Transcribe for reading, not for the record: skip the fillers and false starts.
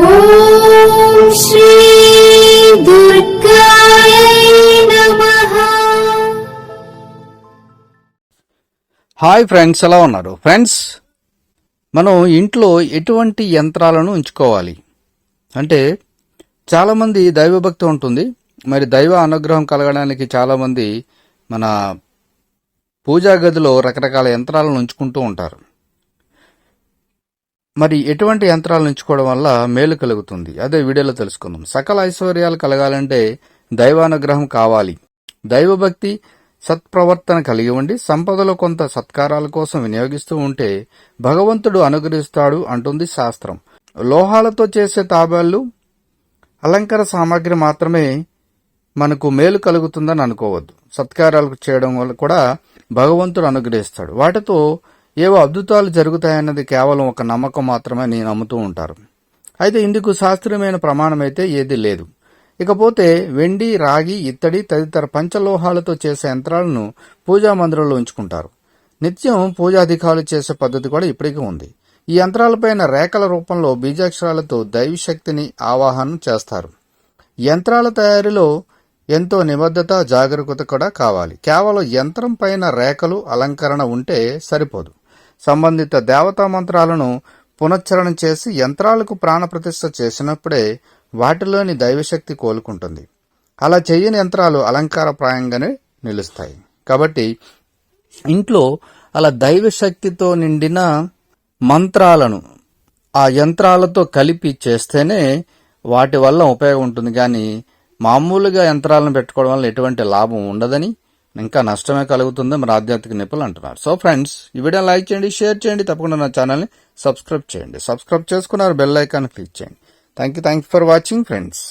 ఓం శ్రీ దుర్గాయై నమః. Hi friends, ఎలా ఉన్నారు ఫ్రెండ్స్? మనం ఇంట్లో ఎటువంటి యంత్రాలను ఉంచుకోవాలి అంటే, చాలామంది దైవభక్తి ఉంటుంది. మరి దైవ అనుగ్రహం కలగడానికి చాలామంది మన పూజా గదిలో రకరకాల యంత్రాలను ఉంచుకుంటూ ఉంటారు. మరి ఎటువంటి యంత్రాలను ఉంచుకోవడం వల్ల మేలు కలుగుతుంది, అదే వీడియోలో తెలుసుకుందాం. సకల ఐశ్వర్యాలు కలగాలంటే దైవానుగ్రహం కావాలి. దైవభక్తి సత్ప్రవర్తన కలిగి ఉండి సంపదలో కొంత సత్కారాల కోసం వినియోగిస్తూ ఉంటే భగవంతుడు అనుగ్రహిస్తాడు అంటుంది శాస్త్రం. లోహాలతో చేసే తాబేళ్లు, అలంకార సామాగ్రి మాత్రమే మనకు మేలు కలుగుతుందని అనుకోవద్దు. సత్కారాలు చేయడం వల్ల కూడా భగవంతుడు అనుగ్రహిస్తాడు. వాటితో ఏవో అద్భుతాలు జరుగుతాయన్నది కేవలం ఒక నమ్మకం మాత్రమే నేను నమ్ముతూ ఉంటారు. అయితే ఇందుకు శాస్త్రీయమైన ప్రమాణం అయితే ఏదీ లేదు. ఇకపోతే వెండి, రాగి, ఇత్తడి తదితర పంచలోహాలతో చేసే యంత్రాలను పూజా మందిరంలో ఉంచుకుంటారు. నిత్యం పూజాధికారులు చేసే పద్ధతి కూడా ఇప్పటికీ ఉంది. ఈ యంత్రాలపైన రేఖల రూపంలో బీజాక్షరాలతో దైవశక్తిని ఆవాహనం చేస్తారు. యంత్రాల తయారీలో ఎంతో నిబద్ధత, జాగరూకత కూడా కావాలి. కేవలం యంత్రం పైన రేఖలు, అలంకరణ ఉంటే సరిపోదు. సంబంధిత దేవతా మంత్రాలను పునశ్చరణ చేసి యంత్రాలకు ప్రాణప్రతిష్ఠ చేసినప్పుడే వాటిలోని దైవశక్తి కోలుకుంటుంది. అలా చేయని యంత్రాలు అలంకారప్రాయంగానే నిలుస్తాయి. కాబట్టి ఇంట్లో అలా దైవశక్తితో నిండిన మంత్రాలను ఆ యంత్రాలతో కలిపి చేస్తేనే వాటి వల్ల ఉపయోగం ఉంటుంది. కానీ మామూలుగా యంత్రాలను పెట్టుకోవడం వల్ల ఎటువంటి లాభం ఉండదని, ఇంకా నష్టమే కలుగుతుందని మరి ఆధ్యాత్మిక నిపుణులు అంటున్నారు. సో ఫ్రెండ్స్, ఈ వీడియో లైక్ చేయండి, షేర్ చేయండి, తప్పకుండా నా ఛానల్ని సబ్స్క్రైబ్ చేయండి. సబ్స్క్రైబ్ చేసుకున్నారు, బెల్ ఐకాన్ క్లిక్ చేయండి. Thank you for watching friends.